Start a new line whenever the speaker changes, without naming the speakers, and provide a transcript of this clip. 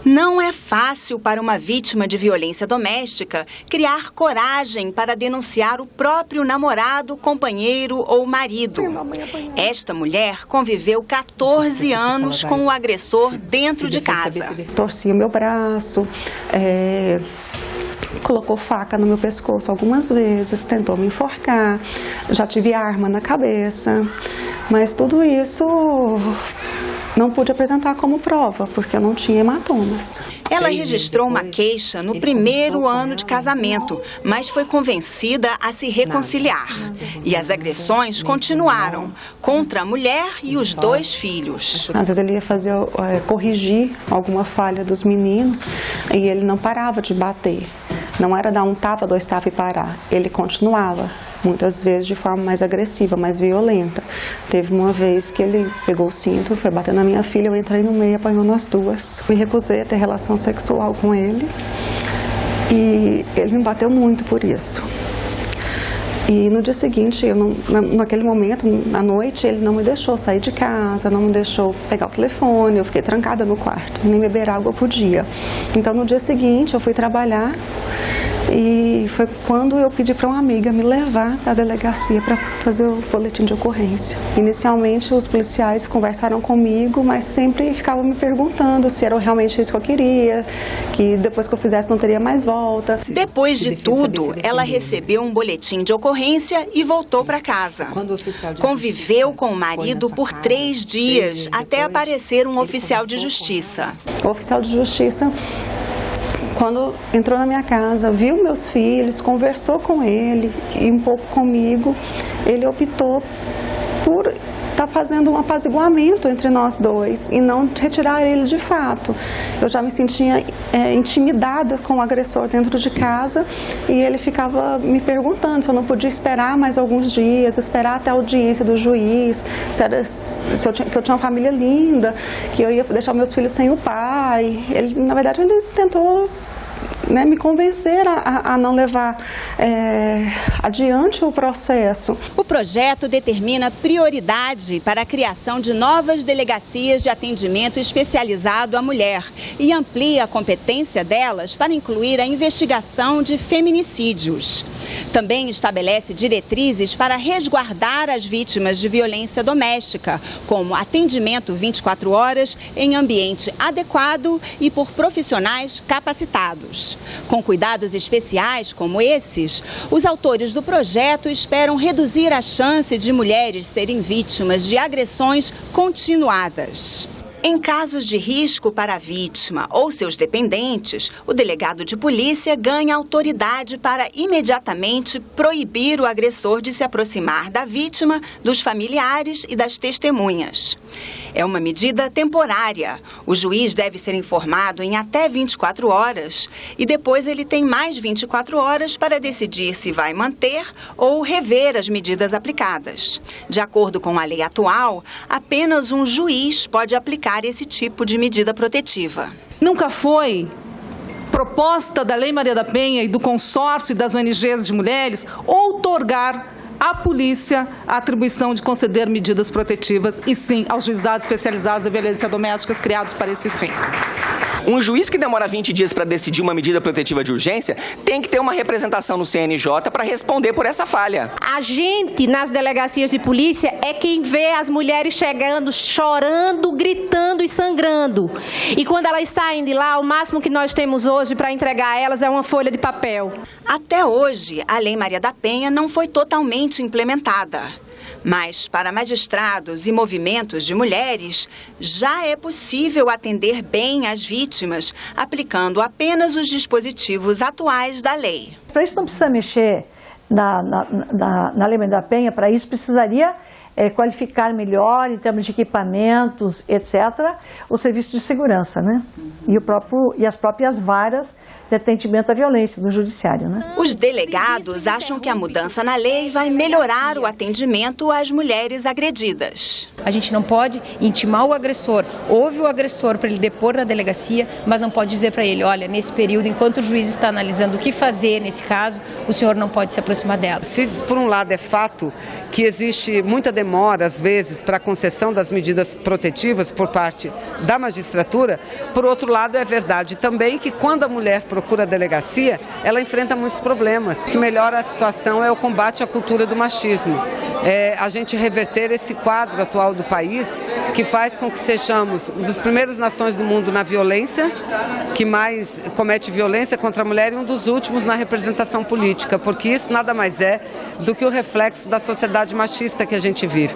Não é fácil para uma vítima de violência doméstica criar coragem para denunciar o próprio namorado, companheiro ou marido. Esta mulher conviveu 14 anos com o agressor dentro de casa.
Torcia o meu braço, colocou faca no meu pescoço algumas vezes, tentou me enforcar, já tive arma na cabeça, mas tudo isso não pude apresentar como prova, porque eu não tinha hematomas.
Ela registrou uma queixa no primeiro ano de casamento, mas foi convencida a se reconciliar. E as agressões continuaram contra a mulher e os 2 filhos.
Às vezes ele ia corrigir alguma falha dos meninos e ele não parava de bater. Não era dar um tapa, 2 tapas e parar. Ele continuava, muitas vezes de forma mais agressiva, mais violenta. Teve uma vez que ele pegou o cinto, foi bater na minha filha, eu entrei no meio e apanhou nós 2. Me recusei a ter relação sexual com ele e ele me bateu muito por isso. E no dia seguinte, naquele momento, à noite, ele não me deixou sair de casa, não me deixou pegar o telefone, eu fiquei trancada no quarto, nem beber água eu podia. Então no dia seguinte eu fui trabalhar e foi quando eu pedi para uma amiga me levar à delegacia para fazer o boletim de ocorrência. Inicialmente os policiais conversaram comigo, mas sempre ficavam me perguntando se era realmente isso que eu queria, que depois que eu fizesse não teria mais volta.
Depois de tudo, ela recebeu um boletim de ocorrência e voltou para casa. Conviveu com o marido por 3 dias, até aparecer um oficial de justiça.
O oficial de justiça, quando entrou na minha casa, viu meus filhos, conversou com ele e um pouco comigo, ele optou por estar fazendo um apaziguamento entre nós 2 e não retirar ele de fato. Eu já me sentia intimidada com o agressor dentro de casa e ele ficava me perguntando se eu não podia esperar mais alguns dias, esperar até a audiência do juiz, que eu tinha uma família linda, que eu ia deixar meus filhos sem o pai. Na verdade, ele tentou me convencer a não levar adiante o processo.
O projeto determina prioridade para a criação de novas delegacias de atendimento especializado à mulher e amplia a competência delas para incluir a investigação de feminicídios. Também estabelece diretrizes para resguardar as vítimas de violência doméstica, como atendimento 24 horas em ambiente adequado e por profissionais capacitados. Com cuidados especiais como esses, os autores do projeto esperam reduzir a chance de mulheres serem vítimas de agressões continuadas. Em casos de risco para a vítima ou seus dependentes, o delegado de polícia ganha autoridade para imediatamente proibir o agressor de se aproximar da vítima, dos familiares e das testemunhas. É uma medida temporária. O juiz deve ser informado em até 24 horas e depois ele tem mais 24 horas para decidir se vai manter ou rever as medidas aplicadas. De acordo com a lei atual, apenas um juiz pode aplicar esse tipo de medida protetiva.
Nunca foi proposta da Lei Maria da Penha e do consórcio e das ONGs de mulheres outorgar à polícia a atribuição de conceder medidas protetivas e sim aos juizados especializados de violência doméstica criados para esse fim.
Um juiz que demora 20 dias para decidir uma medida protetiva de urgência tem que ter uma representação no CNJ para responder por essa falha.
A gente, nas delegacias de polícia, é quem vê as mulheres chegando, chorando, gritando e sangrando. E quando elas saem de lá, o máximo que nós temos hoje para entregar a elas é uma folha de papel.
Até hoje, a Lei Maria da Penha não foi totalmente implementada. Mas, para magistrados e movimentos de mulheres, já é possível atender bem as vítimas, aplicando apenas os dispositivos atuais da lei.
Para isso não precisa mexer na Lei Maria da Penha, para isso precisaria qualificar melhor em termos de equipamentos, etc., o serviço de segurança, né? E as próprias varas de atendimento à violência no judiciário, né?
Os delegados acham que a mudança na lei vai melhorar o atendimento às mulheres agredidas.
A gente não pode intimar o agressor, ouve o agressor para ele depor na delegacia, mas não pode dizer para ele, olha, nesse período, enquanto o juiz está analisando o que fazer nesse caso, o senhor não pode se aproximar dela.
Se por um lado é fato que existe muita demanda demora, às vezes, para a concessão das medidas protetivas por parte da magistratura, por outro lado, é verdade também que quando a mulher procura a delegacia, ela enfrenta muitos problemas. O que melhora a situação é o combate à cultura do machismo. A gente reverter esse quadro atual do país, que faz com que sejamos uma das primeiras nações do mundo na violência, que mais comete violência contra a mulher, e um dos últimos na representação política, porque isso nada mais é do que o reflexo da sociedade machista que a gente vive.